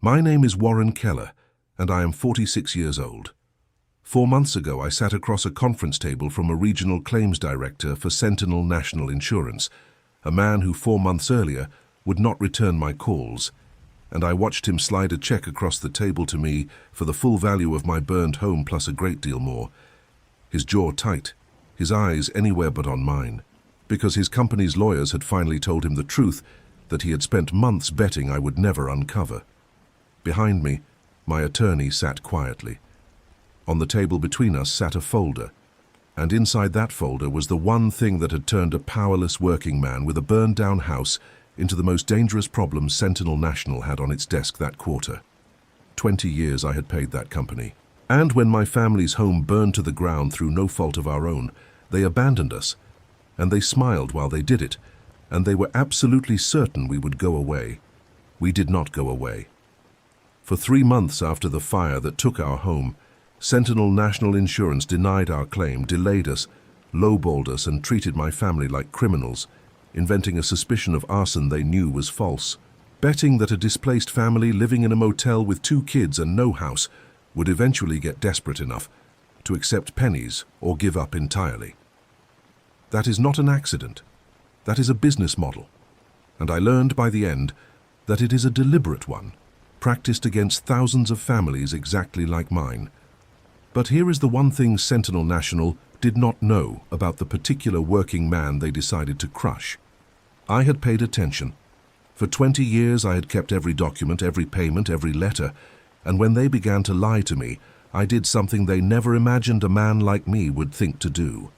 My name is Warren Keller, and I am 46 years old. 4 months ago, I sat across a conference table from a regional claims director for Sentinel National Insurance, a man who 4 months earlier would not return my calls, and I watched him slide a check across the table to me for the full value of my burned home plus a great deal more. His jaw tight, his eyes anywhere but on mine, because his company's lawyers had finally told him the truth that he had spent months betting I would never uncover. Behind me, my attorney sat quietly. On the table between us sat a folder, and inside that folder was the one thing that had turned a powerless working man with a burned-down house into the most dangerous problem Sentinel National had on its desk that quarter. 20 years I had paid that company. And when my family's home burned to the ground through no fault of our own, they abandoned us, and they smiled while they did it, and they were absolutely certain we would go away. We did not go away. For 3 months after the fire that took our home, Sentinel National Insurance denied our claim, delayed us, lowballed us, and treated my family like criminals, inventing a suspicion of arson they knew was false, betting that a displaced family living in a motel with 2 kids and no house would eventually get desperate enough to accept pennies or give up entirely. That is not an accident. That is a business model. And I learned by the end that it is a deliberate one, practiced against thousands of families exactly like mine. But here is the one thing Sentinel National did not know about the particular working man they decided to crush. I had paid attention. For 20 years I had kept every document, every payment, every letter, and when they began to lie to me, I did something they never imagined a man like me would think to do.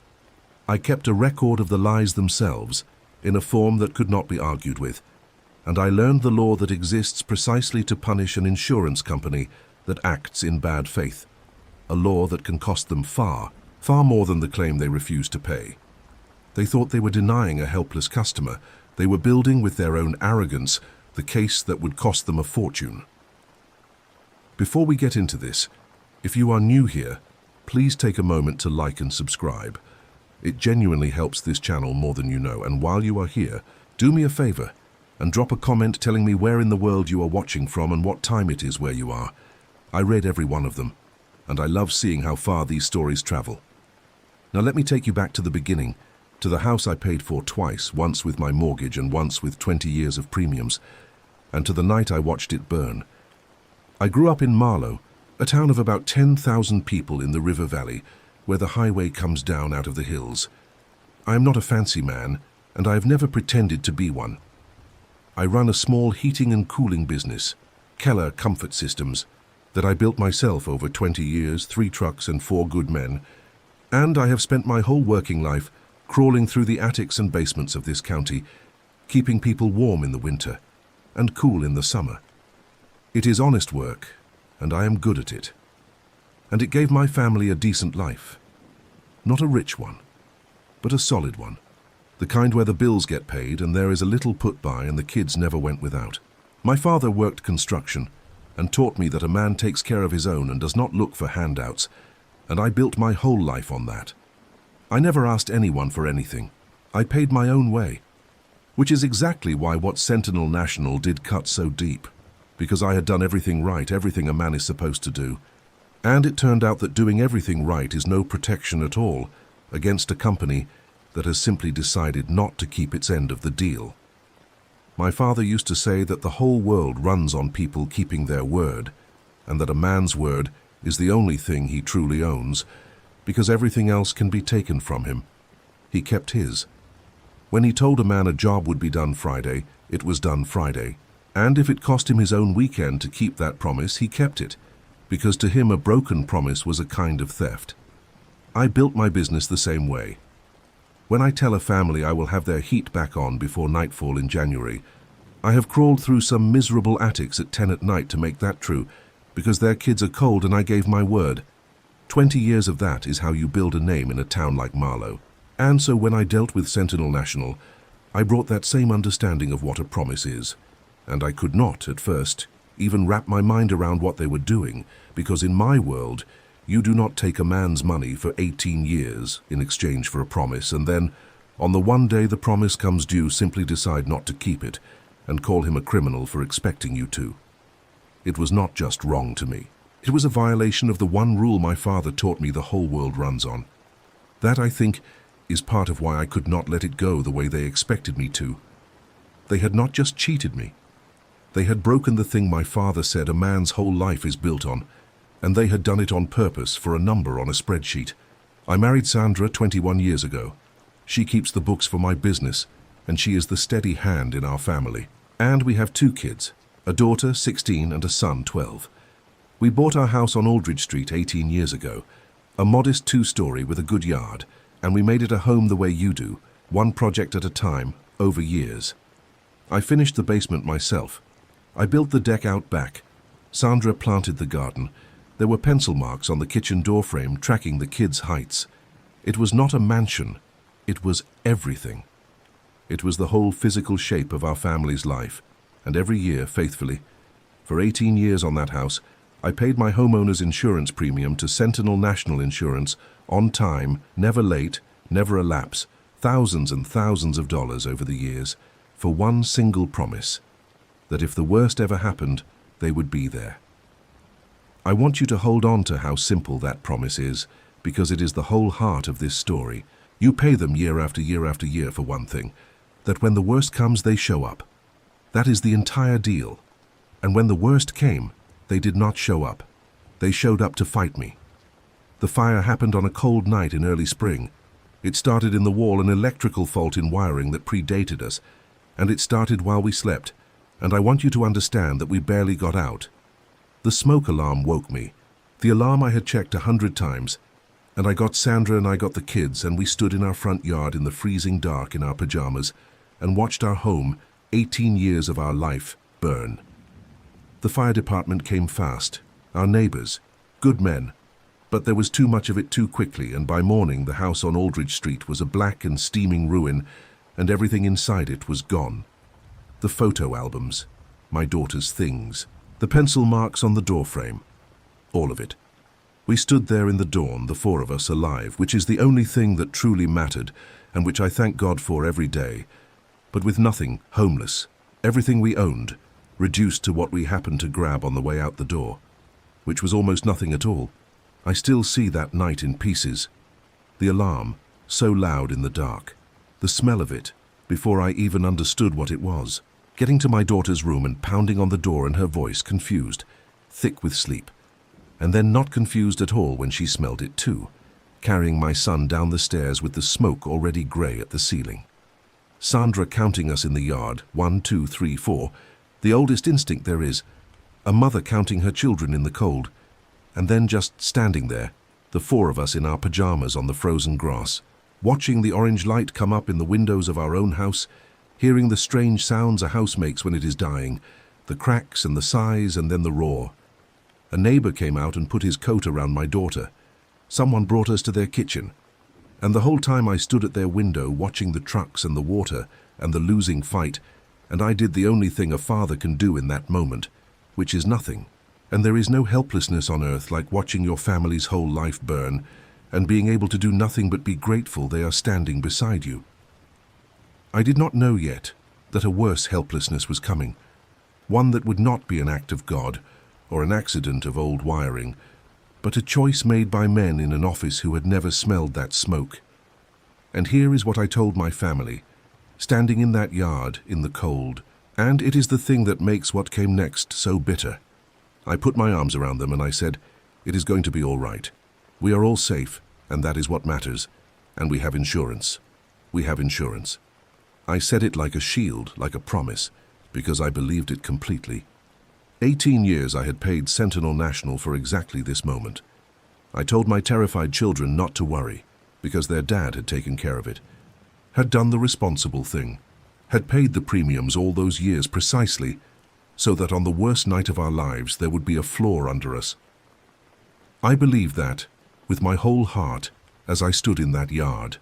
I kept a record of the lies themselves, in a form that could not be argued with, and I learned the law that exists precisely to punish an insurance company that acts in bad faith, a law that can cost them far more than the claim they refuse to pay. They thought they were denying a helpless customer. They were building with their own arrogance the case that would cost them a fortune. Before we get into this, if you are new here, please take a moment to like and subscribe. It genuinely helps this channel more than you know, and while you are here, do me a favor and drop a comment telling me where in the world you are watching from and what time it is where you are. I read every one of them, and I love seeing how far these stories travel. Now let me take you back to the beginning, to the house I paid for twice, once with my mortgage and once with 20 years of premiums, and to the night I watched it burn. I grew up in Marlow, a town of about 10,000 people in the River Valley, where the highway comes down out of the hills. I am not a fancy man, and I have never pretended to be one. I run a small heating and cooling business, Keller Comfort Systems, that I built myself over 20 years, 3 trucks and 4 good men, and I have spent my whole working life crawling through the attics and basements of this county, keeping people warm in the winter and cool in the summer. It is honest work, and I am good at it. And it gave my family a decent life. Not a rich one, but a solid one. The kind where the bills get paid and there is a little put by and the kids never went without. My father worked construction and taught me that a man takes care of his own and does not look for handouts, and I built my whole life on that. I never asked anyone for anything. I paid my own way, which is exactly why what Sentinel National did cut so deep, because I had done everything right, everything a man is supposed to do. And it turned out that doing everything right is no protection at all against a company that has simply decided not to keep its end of the deal. My father used to say that the whole world runs on people keeping their word, and that a man's word is the only thing he truly owns, because everything else can be taken from him. He kept his. When he told a man a job would be done Friday, it was done Friday, and if it cost him his own weekend to keep that promise, he kept it, because to him a broken promise was a kind of theft. I built my business the same way. When I tell a family I will have their heat back on before nightfall in January, I have crawled through some miserable attics at 10 at night to make that true, because their kids are cold and I gave my word. 20 years of that is how you build a name in a town like Marlow. And so when I dealt with Sentinel National, I brought that same understanding of what a promise is. And I could not, at first, even wrap my mind around what they were doing, because in my world, you do not take a man's money for 18 years in exchange for a promise, and then, on the one day the promise comes due, simply decide not to keep it, and call him a criminal for expecting you to. It was not just wrong to me. It was a violation of the one rule my father taught me the whole world runs on. That, I think, is part of why I could not let it go the way they expected me to. They had not just cheated me. They had broken the thing my father said a man's whole life is built on, and they had done it on purpose for a number on a spreadsheet. I married Sandra 21 years ago. She keeps the books for my business, and she is the steady hand in our family. And we have 2 kids, a daughter, 16, and a son, 12. We bought our house on Aldridge Street 18 years ago, a modest 2-story with a good yard, and we made it a home the way you do, one project at a time, over years. I finished the basement myself. I built the deck out back. Sandra planted the garden. There were pencil marks on the kitchen doorframe tracking the kids' heights. It was not a mansion. It was everything. It was the whole physical shape of our family's life, and every year, faithfully, for 18 years on that house, I paid my homeowner's insurance premium to Sentinel National Insurance on time, never late, never a lapse, thousands and thousands of dollars over the years, for one single promise, that if the worst ever happened, they would be there. I want you to hold on to how simple that promise is, because it is the whole heart of this story. You pay them year after year after year for one thing, that when the worst comes, they show up. That is the entire deal. And when the worst came, they did not show up. They showed up to fight me. The fire happened on a cold night in early spring. It started in the wall, an electrical fault in wiring that predated us, and it started while we slept, and I want you to understand that we barely got out. The smoke alarm woke me, the alarm I had checked 100 times, and I got Sandra and I got the kids, and we stood in our front yard in the freezing dark in our pajamas and watched our home, 18 years of our life, burn. The fire department came fast, our neighbors, good men, but there was too much of it too quickly, and by morning the house on Aldridge Street was a black and steaming ruin, and everything inside it was gone. The photo albums, my daughter's things, the pencil marks on the doorframe, all of it. We stood there in the dawn, the 4 of us alive, which is the only thing that truly mattered, and which I thank God for every day, but with nothing, homeless, everything we owned, reduced to what we happened to grab on the way out the door, which was almost nothing at all. I still see that night in pieces. The alarm, so loud in the dark, the smell of it, before I even understood what it was. Getting to my daughter's room and pounding on the door, and her voice confused, thick with sleep, and then not confused at all when she smelled it too, carrying my son down the stairs with the smoke already grey at the ceiling. Sandra counting us in the yard, 1, 2, 3, 4, the oldest instinct there is, a mother counting her children in the cold, and then just standing there, the 4 of us in our pajamas on the frozen grass, watching the orange light come up in the windows of our own house, hearing the strange sounds a house makes when it is dying, the cracks and the sighs and then the roar. A neighbor came out and put his coat around my daughter. Someone brought us to their kitchen, and the whole time I stood at their window watching the trucks and the water and the losing fight, and I did the only thing a father can do in that moment, which is nothing. And there is no helplessness on earth like watching your family's whole life burn and being able to do nothing but be grateful they are standing beside you. I did not know yet that a worse helplessness was coming, one that would not be an act of God or an accident of old wiring, but a choice made by men in an office who had never smelled that smoke. And here is what I told my family, standing in that yard in the cold, and it is the thing that makes what came next so bitter. I put my arms around them and I said, "It is going to be all right. We are all safe, and that is what matters, and we have insurance. We have insurance." I said it like a shield, like a promise, because I believed it completely. 18 years I had paid Sentinel National for exactly this moment. I told my terrified children not to worry, because their dad had taken care of it, had done the responsible thing, had paid the premiums all those years precisely, so that on the worst night of our lives there would be a floor under us. I believed that, with my whole heart, as I stood in that yard.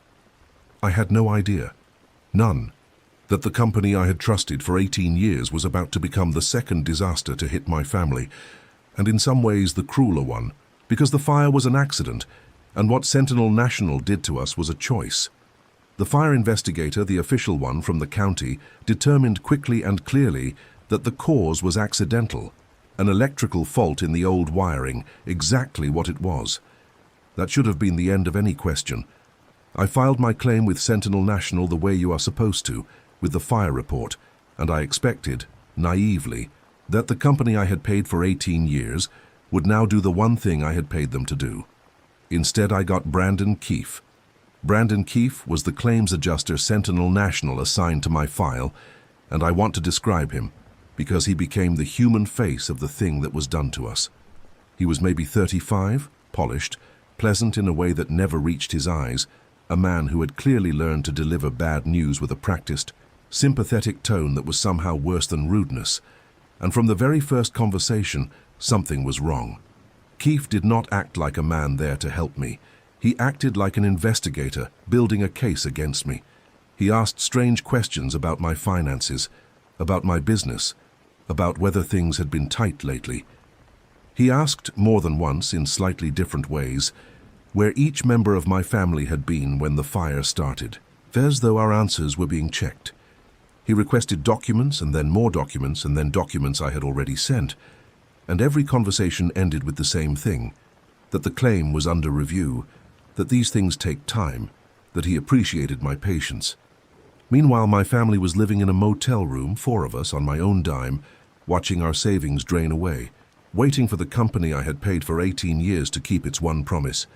I had no idea, none, that the company I had trusted for 18 years was about to become the second disaster to hit my family, and in some ways the crueler one, because the fire was an accident, and what Sentinel National did to us was a choice. The fire investigator, the official one from the county, determined quickly and clearly that the cause was accidental, An electrical fault in the old wiring, exactly what it was. That should have been the end of any question. I filed my claim with Sentinel National the way you are supposed to, with the fire report, and I expected, naively, that the company I had paid for 18 years would now do the one thing I had paid them to do. Instead, I got Brandon Keefe. Brandon Keefe was the claims adjuster Sentinel National assigned to my file, and I want to describe him, because he became the human face of the thing that was done to us. He was maybe 35, polished, pleasant in a way that never reached his eyes, a man who had clearly learned to deliver bad news with a practiced, sympathetic tone that was somehow worse than rudeness. And from the very first conversation, something was wrong. Keefe did not act like a man there to help me. He acted like an investigator, building a case against me. He asked strange questions about my finances, about my business, about whether things had been tight lately. He asked more than once, in slightly different ways, where each member of my family had been when the fire started, as though our answers were being checked. He requested documents and then more documents and then documents I had already sent, and every conversation ended with the same thing, that the claim was under review, that these things take time, that he appreciated my patience. Meanwhile, my family was living in a motel room, 4 of us, on my own dime, watching our savings drain away, waiting for the company I had paid for 18 years to keep its one promise.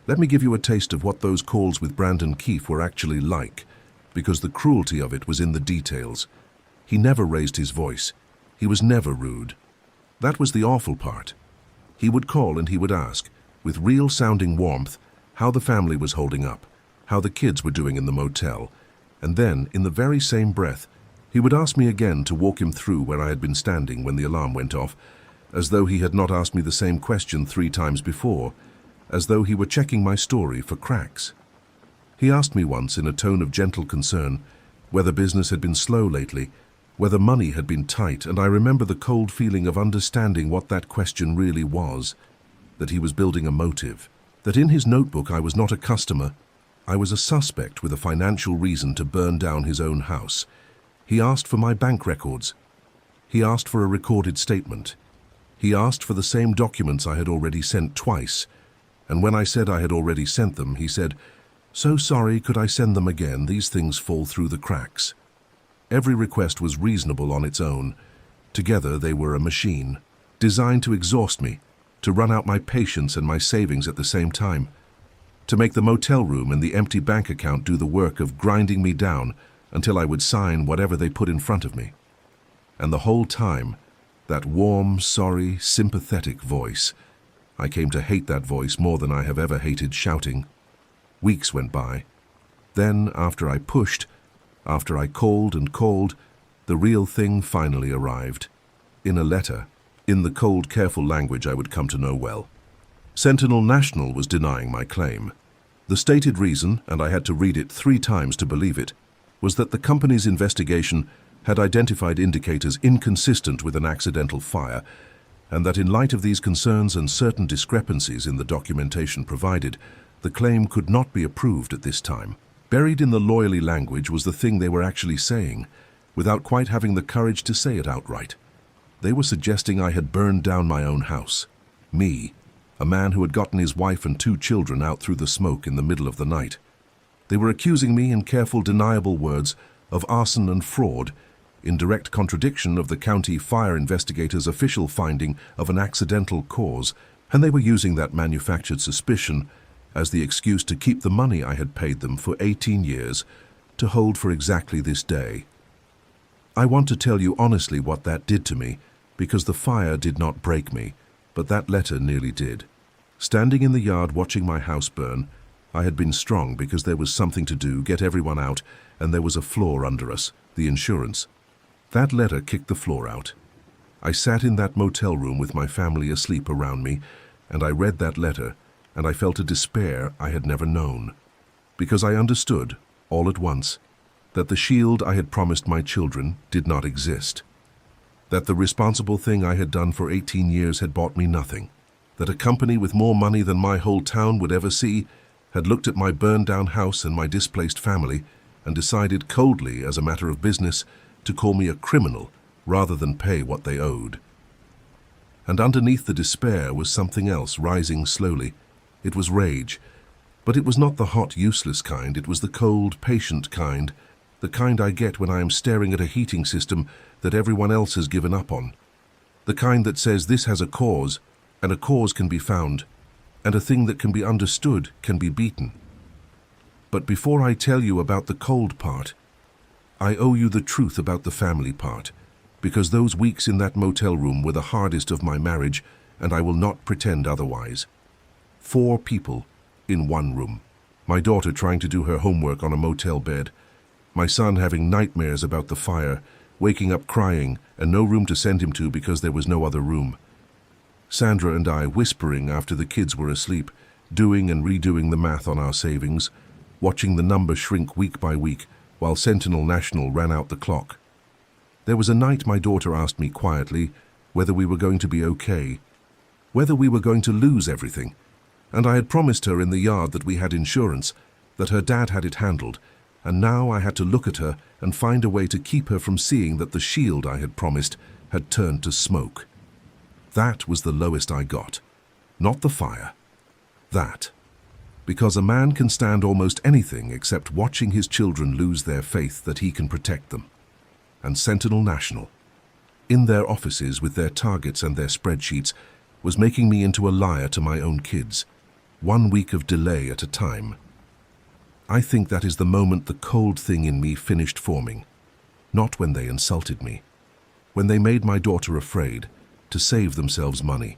Let me give you a taste of what those calls with Brandon Keefe were actually like, because the cruelty of it was in the details. He never raised his voice. He was never rude. That was the awful part. He would call and he would ask, with real-sounding warmth, how the family was holding up, how the kids were doing in the motel, and then, in the very same breath, he would ask me again to walk him through where I had been standing when the alarm went off, as though he had not asked me the same question 3 times before, as though he were checking my story for cracks. He asked me once, in a tone of gentle concern, whether business had been slow lately, whether money had been tight, and I remember the cold feeling of understanding what that question really was, that he was building a motive, that in his notebook I was not a customer, I was a suspect with a financial reason to burn down his own house. He asked for my bank records. He asked for a recorded statement. He asked for the same documents I had already sent twice, and when I said I had already sent them, he said, "So sorry, could I send them again? These things fall through the cracks." Every request was reasonable on its own. Together they were a machine, designed to exhaust me, to run out my patience and my savings at the same time, to make the motel room and the empty bank account do the work of grinding me down until I would sign whatever they put in front of me. And the whole time, that warm, sorry, sympathetic voice. I came to hate that voice more than I have ever hated shouting. Weeks went by. Then, after I pushed, after I called and called, the real thing finally arrived. In a letter, in the cold, careful language I would come to know well. Sentinel National was denying my claim. The stated reason, and I had to read it 3 times to believe it, was that the company's investigation had identified indicators inconsistent with an accidental fire, and that in light of these concerns and certain discrepancies in the documentation provided, the claim could not be approved at this time. Buried in the lawyerly language was the thing they were actually saying, without quite having the courage to say it outright. They were suggesting I had burned down my own house. Me, a man who had gotten his wife and 2 children out through the smoke in the middle of the night. They were accusing me in careful, deniable words of arson and fraud, in direct contradiction of the county fire investigators' official finding of an accidental cause, and they were using that manufactured suspicion as the excuse to keep the money I had paid them for 18 years to hold for exactly this day. I want to tell you honestly what that did to me, because the fire did not break me, but that letter nearly did. Standing in the yard watching my house burn, I had been strong because there was something to do, get everyone out, and there was a floor under us, the insurance. That letter kicked the floor out. I sat in that motel room with my family asleep around me, and I read that letter, and I felt a despair I had never known, because I understood, all at once, that the shield I had promised my children did not exist, that the responsible thing I had done for 18 years had bought me nothing, that a company with more money than my whole town would ever see had looked at my burned-down house and my displaced family and decided coldly, as a matter of business, to call me a criminal rather than pay what they owed. And underneath the despair was something else rising slowly. It was rage. But it was not the hot, useless kind. It was the cold, patient kind. The kind I get when I am staring at a heating system that everyone else has given up on. The kind that says this has a cause, and a cause can be found, and a thing that can be understood can be beaten. But before I tell you about the cold part, I owe you the truth about the family part, because those weeks in that motel room were the hardest of my marriage, and I will not pretend otherwise. 4 people in one room. My daughter trying to do her homework on a motel bed. My son having nightmares about the fire, waking up crying, and no room to send him to because there was no other room. Sandra and I whispering after the kids were asleep, doing and redoing the math on our savings, watching the number shrink week by week while Sentinel National ran out the clock. There was a night my daughter asked me quietly whether we were going to be okay, whether we were going to lose everything, and I had promised her in the yard that we had insurance, that her dad had it handled, and now I had to look at her and find a way to keep her from seeing that the shield I had promised had turned to smoke. That was the lowest I got. Not the fire. That. Because a man can stand almost anything except watching his children lose their faith that he can protect them. And Sentinel National, in their offices with their targets and their spreadsheets, was making me into a liar to my own kids, 1 week of delay at a time. I think that is the moment the cold thing in me finished forming. Not when they insulted me. When they made my daughter afraid, to save themselves money.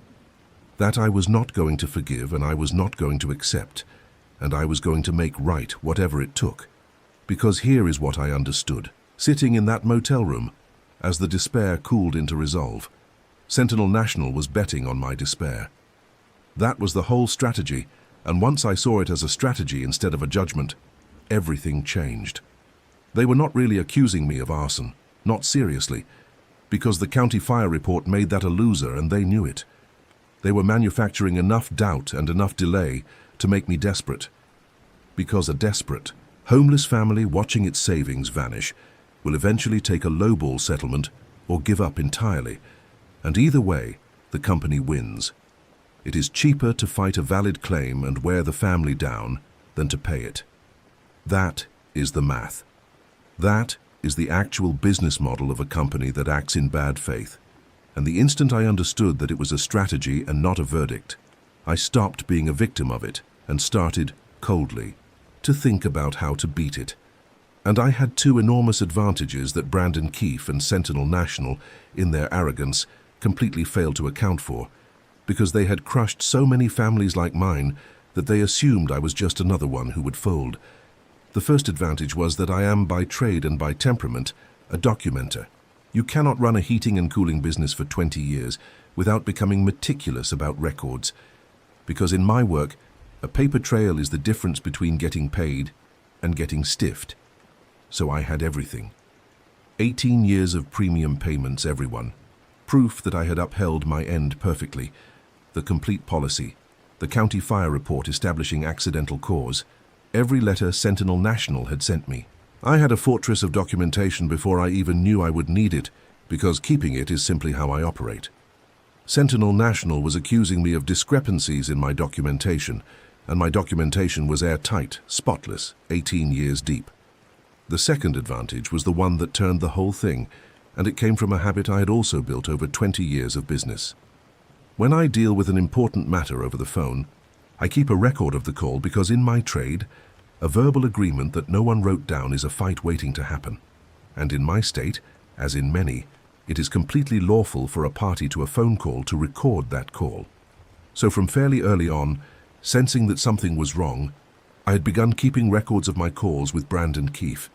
That I was not going to forgive and I was not going to accept, and I was going to make right whatever it took. Because here is what I understood. Sitting in that motel room, as the despair cooled into resolve, Sentinel National was betting on my despair. That was the whole strategy, and once I saw it as a strategy instead of a judgment, everything changed. They were not really accusing me of arson, not seriously, because the county fire report made that a loser and they knew it. They were manufacturing enough doubt and enough delay to make me desperate. Because a desperate, homeless family watching its savings vanish will eventually take a lowball settlement or give up entirely, and either way, the company wins. It is cheaper to fight a valid claim and wear the family down than to pay it. That is the math. That is the actual business model of a company that acts in bad faith. And the instant I understood that it was a strategy and not a verdict, I stopped being a victim of it and started, coldly, to think about how to beat it. And I had 2 enormous advantages that Brandon Keefe and Sentinel National, in their arrogance, completely failed to account for, because they had crushed so many families like mine that they assumed I was just another one who would fold. The first advantage was that I am by trade and by temperament a documenter. You cannot run a heating and cooling business for 20 years without becoming meticulous about records, because in my work, a paper trail is the difference between getting paid and getting stiffed. So I had everything. 18 years of premium payments, everyone. Proof that I had upheld my end perfectly. The complete policy. The county fire report establishing accidental cause. Every letter Sentinel National had sent me. I had a fortress of documentation before I even knew I would need it, because keeping it is simply how I operate. Sentinel National was accusing me of discrepancies in my documentation, and my documentation was airtight, spotless, 18 years deep. The second advantage was the one that turned the whole thing, and it came from a habit I had also built over 20 years of business. When I deal with an important matter over the phone, I keep a record of the call because in my trade, a verbal agreement that no one wrote down is a fight waiting to happen. And in my state, as in many, it is completely lawful for a party to a phone call to record that call. So from fairly early on, sensing that something was wrong, I had begun keeping records of my calls with Brandon Keefe.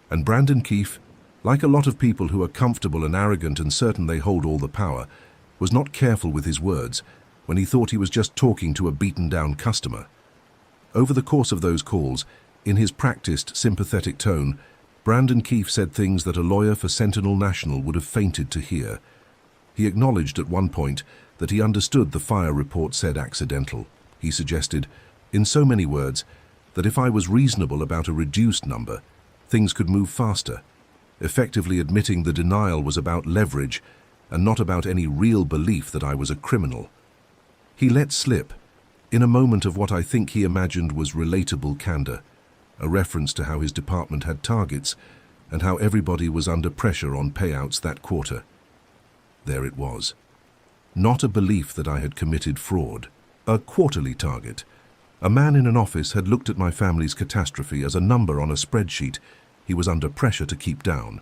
And Brandon Keefe, like a lot of people who are comfortable and arrogant and certain they hold all the power, was not careful with his words when he thought he was just talking to a beaten-down customer. Over the course of those calls, in his practiced, sympathetic tone, Brandon Keefe said things that a lawyer for Sentinel National would have fainted to hear. He acknowledged at one point that he understood the fire report said accidental. He suggested, in so many words, that if I was reasonable about a reduced number, things could move faster, effectively admitting the denial was about leverage and not about any real belief that I was a criminal. He let slip, in a moment of what I think he imagined was relatable candor, a reference to how his department had targets and how everybody was under pressure on payouts that quarter. There it was. Not a belief that I had committed fraud, a quarterly target. A man in an office had looked at my family's catastrophe as a number on a spreadsheet he was under pressure to keep down.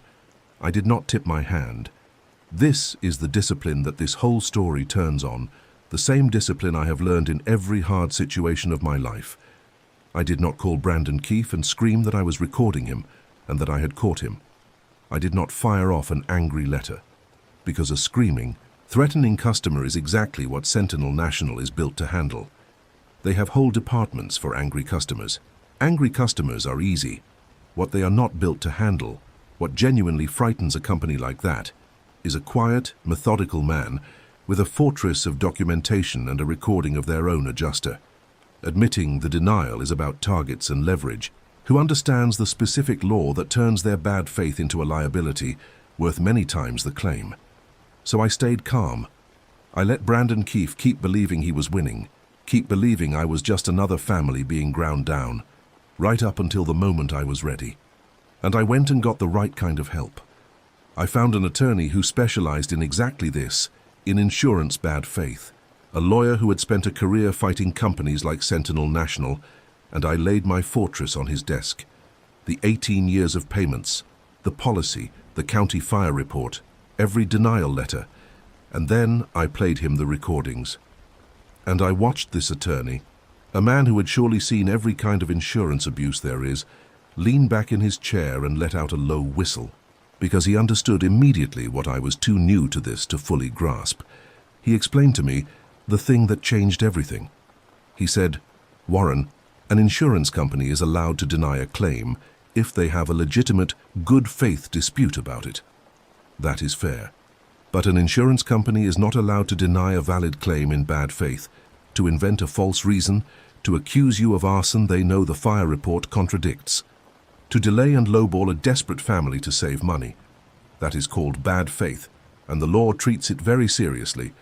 I did not tip my hand. This is the discipline that this whole story turns on, the same discipline I have learned in every hard situation of my life. I did not call Brandon Keefe and scream that I was recording him and that I had caught him. I did not fire off an angry letter, because a screaming, threatening customer is exactly what Sentinel National is built to handle. They have whole departments for angry customers. Angry customers are easy. What they are not built to handle, what genuinely frightens a company like that, is a quiet, methodical man with a fortress of documentation and a recording of their own adjuster. Admitting the denial is about targets and leverage, who understands the specific law that turns their bad faith into a liability worth many times the claim. So I stayed calm. I let Brandon Keefe keep believing he was winning, keep believing I was just another family being ground down, right up until the moment I was ready. And I went and got the right kind of help. I found an attorney who specialized in exactly this, in insurance bad faith, a lawyer who had spent a career fighting companies like Sentinel National, and I laid my fortress on his desk. The 18 years of payments, the policy, the county fire report, every denial letter, and then I played him the recordings. And I watched this attorney, a man who had surely seen every kind of insurance abuse there is, lean back in his chair and let out a low whistle, because he understood immediately what I was too new to this to fully grasp. He explained to me the thing that changed everything. He said, "Warren, an insurance company is allowed to deny a claim if they have a legitimate, good faith dispute about it. That is fair. But an insurance company is not allowed to deny a valid claim in bad faith, to invent a false reason, to accuse you of arson they know the fire report contradicts, to delay and lowball a desperate family to save money. That is called bad faith, and the law treats it very seriously,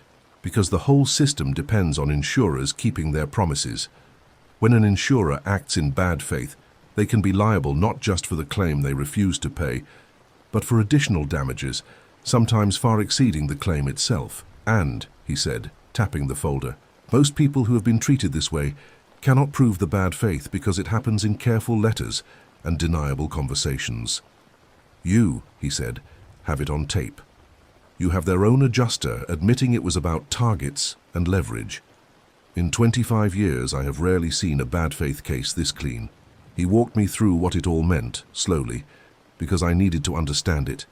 because the whole system depends on insurers keeping their promises. When an insurer acts in bad faith, they can be liable not just for the claim they refuse to pay, but for additional damages, sometimes far exceeding the claim itself. And," he said, tapping the folder, "most people who have been treated this way cannot prove the bad faith because it happens in careful letters and deniable conversations. You," he said, "have it on tape. You have their own adjuster admitting it was about targets and leverage. In 25 years, I have rarely seen a bad faith case this clean." He walked me through what it all meant, slowly, because I needed to understand it.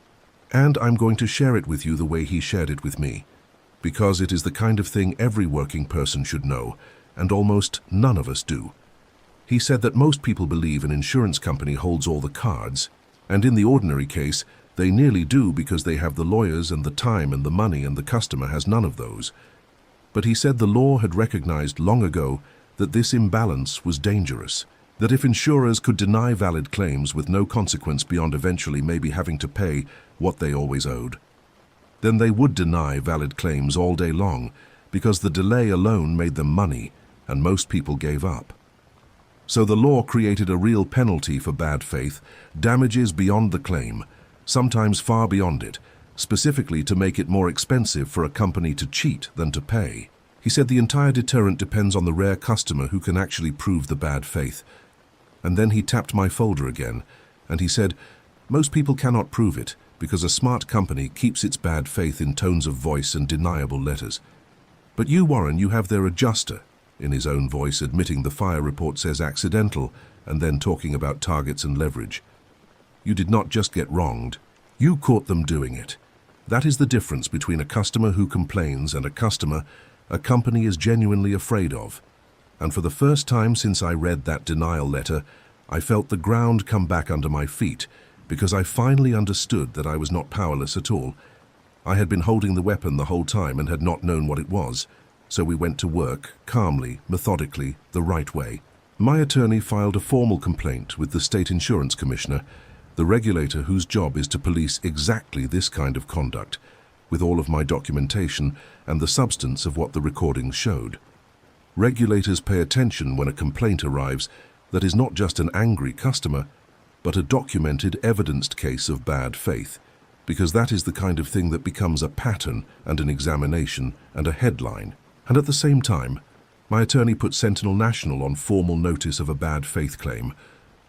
And I'm going to share it with you the way he shared it with me, because it is the kind of thing every working person should know, and almost none of us do. He said that most people believe an insurance company holds all the cards, and in the ordinary case, they nearly do because they have the lawyers and the time and the money, and the customer has none of those. But he said the law had recognized long ago that this imbalance was dangerous, that if insurers could deny valid claims with no consequence beyond eventually maybe having to pay what they always owed, then they would deny valid claims all day long because the delay alone made them money and most people gave up. So the law created a real penalty for bad faith, damages beyond the claim, sometimes far beyond it, specifically to make it more expensive for a company to cheat than to pay. He said the entire deterrent depends on the rare customer who can actually prove the bad faith. And then he tapped my folder again, and he said, "Most people cannot prove it, because a smart company keeps its bad faith in tones of voice and deniable letters. But you, Warren, you have their adjuster," in his own voice admitting the fire report says accidental, and then talking about targets and leverage. "You did not just get wronged. You caught them doing it. That is the difference between a customer who complains and a customer a company is genuinely afraid of." And for the first time since I read that denial letter, I felt the ground come back under my feet, because I finally understood that I was not powerless at all. I had been holding the weapon the whole time and had not known what it was, so we went to work, calmly, methodically, the right way. My attorney filed a formal complaint with the State Insurance Commissioner, the regulator whose job is to police exactly this kind of conduct. with all of my documentation and the substance of what the recordings showed. Regulators pay attention when a complaint arrives that is not just an angry customer, but a documented, evidenced case of bad faith, because that is the kind of thing that becomes a pattern and an examination and a headline. And at the same time, my attorney put Sentinel National on formal notice of a bad faith claim,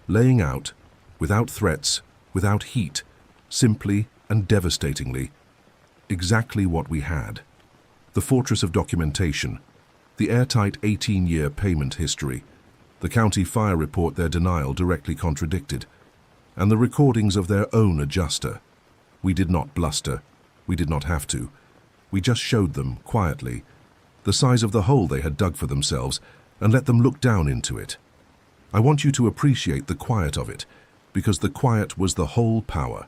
laying out, without threats, without heat, simply and devastatingly, exactly what we had. The fortress of documentation, the airtight 18-year payment history, the county fire report their denial directly contradicted, and the recordings of their own adjuster. We did not bluster. We did not have to. We just showed them, quietly, the size of the hole they had dug for themselves and let them look down into it. I want you to appreciate the quiet of it, because the quiet was the whole power.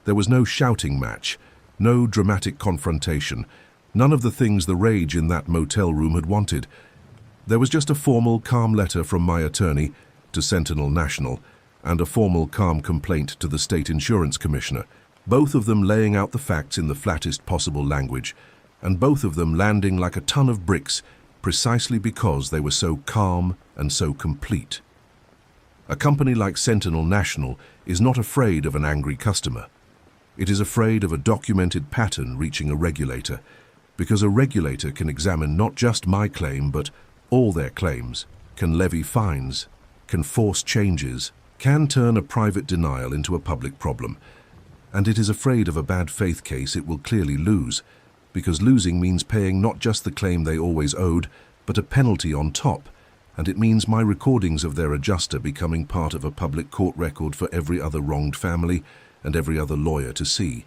There was no shouting match, no dramatic confrontation, none of the things the rage in that motel room had wanted. There was just a formal, calm letter from my attorney to Sentinel National and a formal, calm complaint to the State Insurance Commissioner, both of them laying out the facts in the flattest possible language, and both of them landing like a ton of bricks precisely because they were so calm and so complete. A company like Sentinel National is not afraid of an angry customer. It is afraid of a documented pattern reaching a regulator, because a regulator can examine not just my claim but all their claims, can levy fines, can force changes, can turn a private denial into a public problem. And it is afraid of a bad faith case it will clearly lose, because losing means paying not just the claim they always owed, but a penalty on top, and it means my recordings of their adjuster becoming part of a public court record for every other wronged family and every other lawyer to see.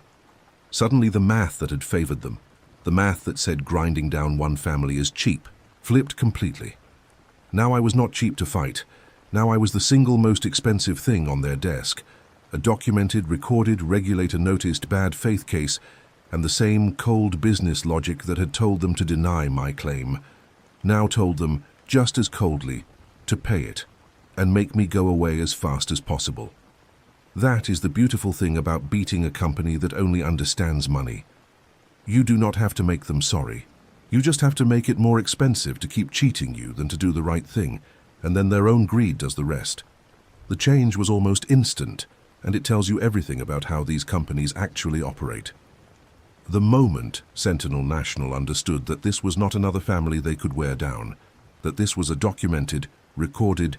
Suddenly the math that had favored them, the math that said grinding down one family is cheap, flipped completely. Now I was not cheap to fight. Now I was the single most expensive thing on their desk, a documented, recorded, regulator-noticed bad faith case, and the same cold business logic that had told them to deny my claim, now told them, just as coldly, to pay it, and make me go away as fast as possible. That is the beautiful thing about beating a company that only understands money. You do not have to make them sorry. You just have to make it more expensive to keep cheating you than to do the right thing, and then their own greed does the rest. The change was almost instant, and it tells you everything about how these companies actually operate. The moment Sentinel National understood that this was not another family they could wear down, that this was a documented, recorded,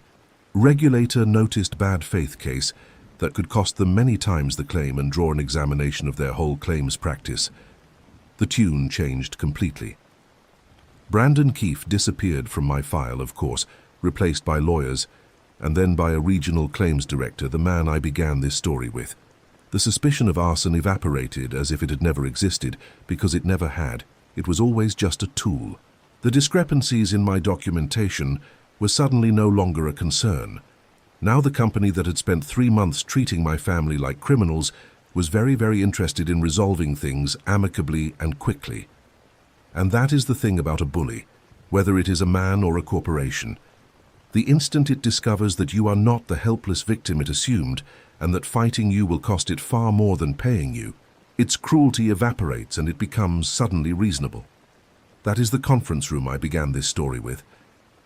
regulator-noticed bad faith case that could cost them many times the claim and draw an examination of their whole claims practice, the tune changed completely. Brandon Keefe disappeared from my file, of course, replaced by lawyers, and then by a regional claims director, the man I began this story with. The suspicion of arson evaporated as if it had never existed, because it never had. It was always just a tool. The discrepancies in my documentation were suddenly no longer a concern. Now the company that had spent 3 months treating my family like criminals was very, very interested in resolving things amicably and quickly. And that is the thing about a bully, whether it is a man or a corporation. The instant it discovers that you are not the helpless victim it assumed, and that fighting you will cost it far more than paying you, its cruelty evaporates and it becomes suddenly reasonable. That is the conference room I began this story with.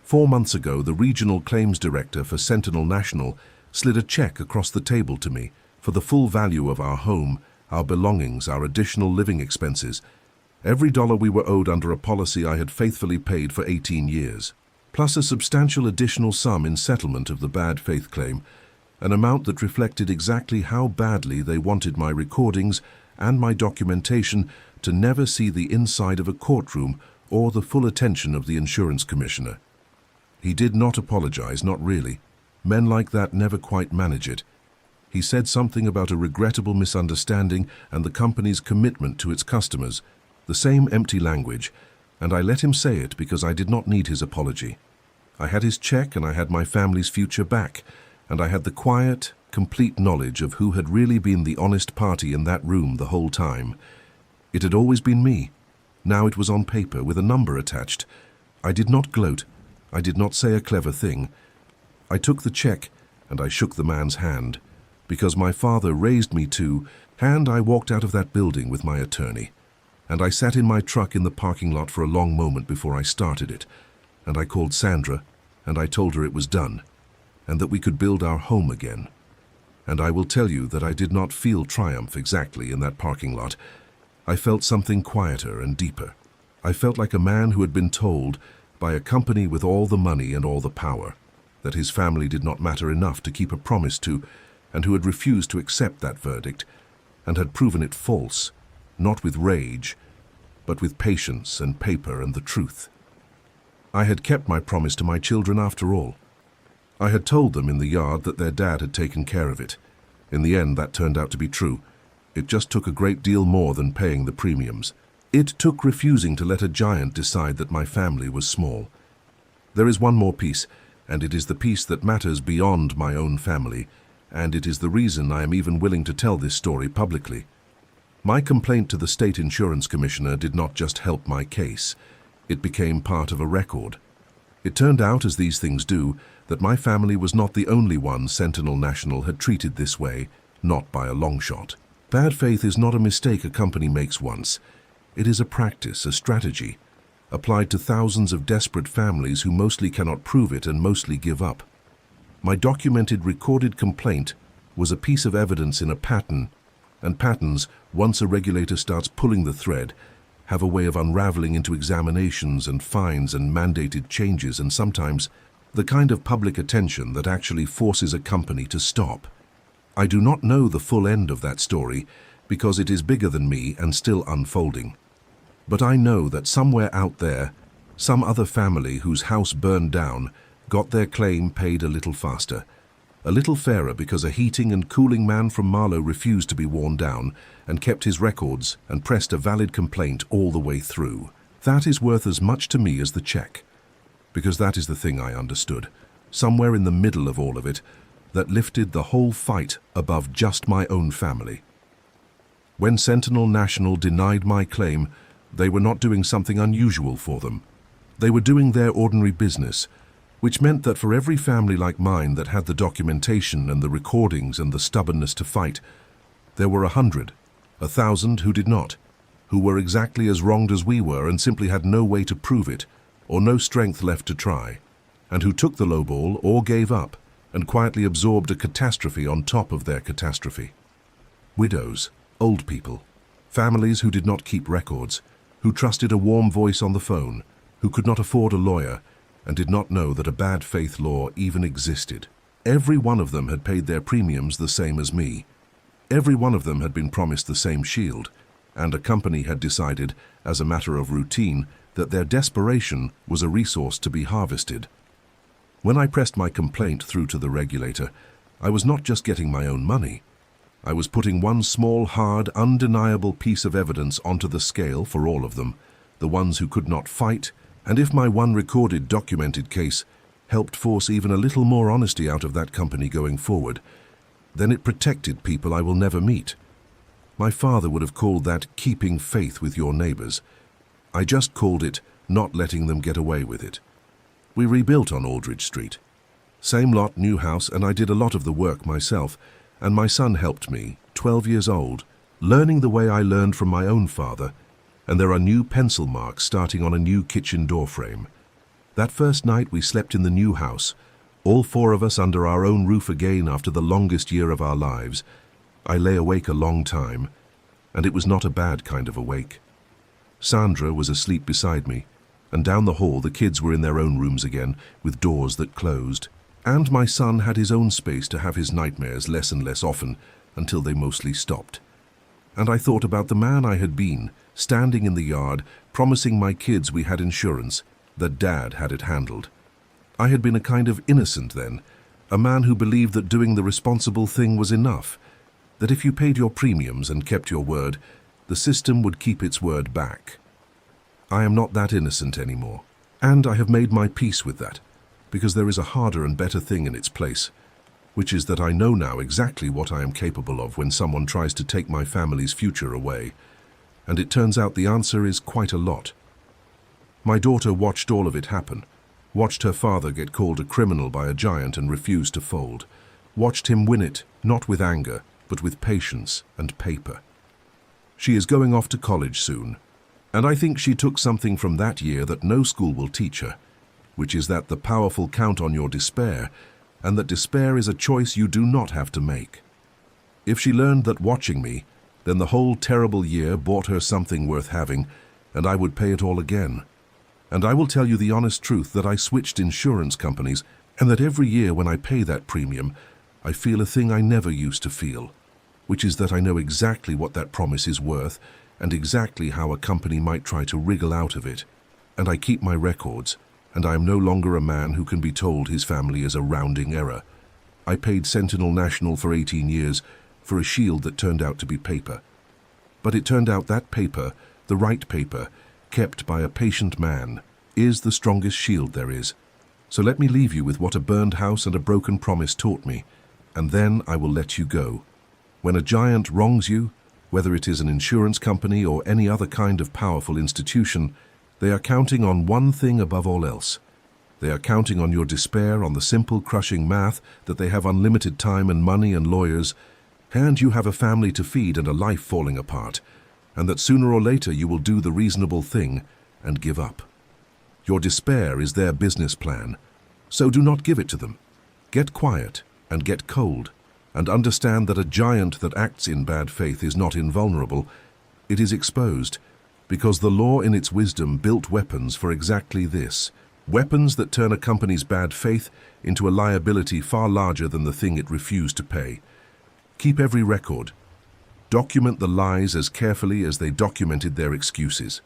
4 months ago, the regional claims director for Sentinel National slid a check across the table to me for the full value of our home, our belongings, our additional living expenses, every dollar we were owed under a policy I had faithfully paid for 18 years, plus a substantial additional sum in settlement of the bad faith claim, an amount that reflected exactly how badly they wanted my recordings and my documentation to never see the inside of a courtroom or the full attention of the insurance commissioner. He did not apologize, not really. Men like that never quite manage it. He said something about a regrettable misunderstanding and the company's commitment to its customers, the same empty language, and I let him say it because I did not need his apology. I had his check and I had my family's future back, and I had the quiet, complete knowledge of who had really been the honest party in that room the whole time. It had always been me. Now it was on paper with a number attached. I did not gloat. I did not say a clever thing. I took the check and I shook the man's hand, because my father raised me to, and I walked out of that building with my attorney. and I sat in my truck in the parking lot for a long moment before I started it, and I called Sandra, and I told her it was done, and that we could build our home again. And I will tell you that I did not feel triumph exactly in that parking lot. I felt something quieter and deeper. I felt like a man who had been told, by a company with all the money and all the power, that his family did not matter enough to keep a promise to, and who had refused to accept that verdict, and had proven it false, not with rage, but with patience and paper and the truth. I had kept my promise to my children after all. I had told them in the yard that their dad had taken care of it. In the end, that turned out to be true. It just took a great deal more than paying the premiums. It took refusing to let a giant decide that my family was small. There is one more piece, and it is the piece that matters beyond my own family, and it is the reason I am even willing to tell this story publicly. My complaint to the State Insurance Commissioner did not just help my case. It became part of a record. It turned out, as these things do, that my family was not the only one Sentinel National had treated this way, not by a long shot. Bad faith is not a mistake a company makes once. It is a practice, a strategy, applied to thousands of desperate families who mostly cannot prove it and mostly give up. My documented, recorded complaint was a piece of evidence in a pattern, and patterns, once a regulator starts pulling the thread, have a way of unraveling into examinations and fines and mandated changes and sometimes the kind of public attention that actually forces a company to stop. I do not know the full end of that story because it is bigger than me and still unfolding. But I know that somewhere out there, some other family whose house burned down got their claim paid a little faster, a little fairer because a heating and cooling man from Marlow refused to be worn down and kept his records and pressed a valid complaint all the way through. That is worth as much to me as the check, because that is the thing I understood, somewhere in the middle of all of it, that lifted the whole fight above just my own family. When Sentinel National denied my claim, they were not doing something unusual for them. They were doing their ordinary business, which meant that for every family like mine that had the documentation and the recordings and the stubbornness to fight, there were 100, 1,000 who did not, who were exactly as wronged as we were and simply had no way to prove it, or no strength left to try, and who took the lowball or gave up and quietly absorbed a catastrophe on top of their catastrophe. Widows, old people, families who did not keep records, who trusted a warm voice on the phone, who could not afford a lawyer, and did not know that a bad faith law even existed. Every one of them had paid their premiums the same as me. Every one of them had been promised the same shield, and a company had decided, as a matter of routine, that their desperation was a resource to be harvested. When I pressed my complaint through to the regulator, I was not just getting my own money. I was putting one small, hard, undeniable piece of evidence onto the scale for all of them, the ones who could not fight, and if my one recorded, documented case helped force even a little more honesty out of that company going forward, then it protected people I will never meet. My father would have called that keeping faith with your neighbors. I just called it not letting them get away with it. We rebuilt on Aldridge Street. Same lot, new house, and I did a lot of the work myself, and my son helped me, 12 years old, learning the way I learned from my own father, and there are new pencil marks starting on a new kitchen door frame. That first night we slept in the new house, all 4 of us under our own roof again after the longest year of our lives. I lay awake a long time, and it was not a bad kind of awake. Sandra was asleep beside me, and down the hall the kids were in their own rooms again, with doors that closed. And my son had his own space to have his nightmares less and less often, until they mostly stopped. And I thought about the man I had been, standing in the yard, promising my kids we had insurance, that Dad had it handled. I had been a kind of innocent then, a man who believed that doing the responsible thing was enough, that if you paid your premiums and kept your word, the system would keep its word back. I am not that innocent anymore, and I have made my peace with that, because there is a harder and better thing in its place, which is that I know now exactly what I am capable of when someone tries to take my family's future away, and it turns out the answer is quite a lot. My daughter watched all of it happen, watched her father get called a criminal by a giant and refuse to fold, watched him win it, not with anger, but with patience and paper. She is going off to college soon, And I think she took something from that year that no school will teach her, which is that the powerful count on your despair, and that despair is a choice you do not have to make. If she learned that watching me, then the whole terrible year bought her something worth having, and I would pay it all again. And I will tell you the honest truth that I switched insurance companies, and that every year when I pay that premium, I feel a thing I never used to feel, which is that I know exactly what that promise is worth and exactly how a company might try to wriggle out of it. And I keep my records, and I am no longer a man who can be told his family is a rounding error. I paid Sentinel National for 18 years for a shield that turned out to be paper. But it turned out that paper, the right paper, kept by a patient man, is the strongest shield there is. So let me leave you with what a burned house and a broken promise taught me, and then I will let you go. When a giant wrongs you, whether it is an insurance company or any other kind of powerful institution, they are counting on one thing above all else. They are counting on your despair, on the simple crushing math that they have unlimited time and money and lawyers, and you have a family to feed and a life falling apart, and that sooner or later you will do the reasonable thing and give up. Your despair is their business plan, so do not give it to them. Get quiet and get cold, and understand that a giant that acts in bad faith is not invulnerable. It is exposed, because the law in its wisdom built weapons for exactly this. Weapons that turn a company's bad faith into a liability far larger than the thing it refused to pay. Keep every record. Document the lies as carefully as they documented their excuses.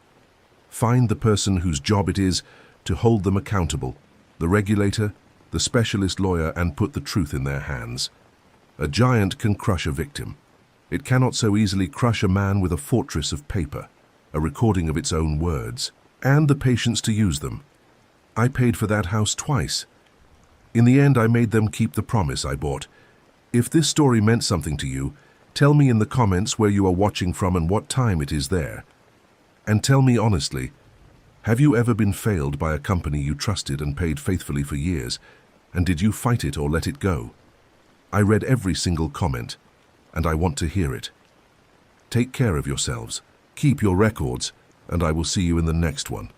Find the person whose job it is to hold them accountable, the regulator, the specialist lawyer, and put the truth in their hands. A giant can crush a victim. It cannot so easily crush a man with a fortress of paper, a recording of its own words, and the patience to use them. I paid for that house twice. In the end, I made them keep the promise I bought. If this story meant something to you, tell me in the comments where you are watching from and what time it is there. And tell me honestly, have you ever been failed by a company you trusted and paid faithfully for years, and did you fight it or let it go? I read every single comment, and I want to hear it. Take care of yourselves, keep your records, and I will see you in the next one.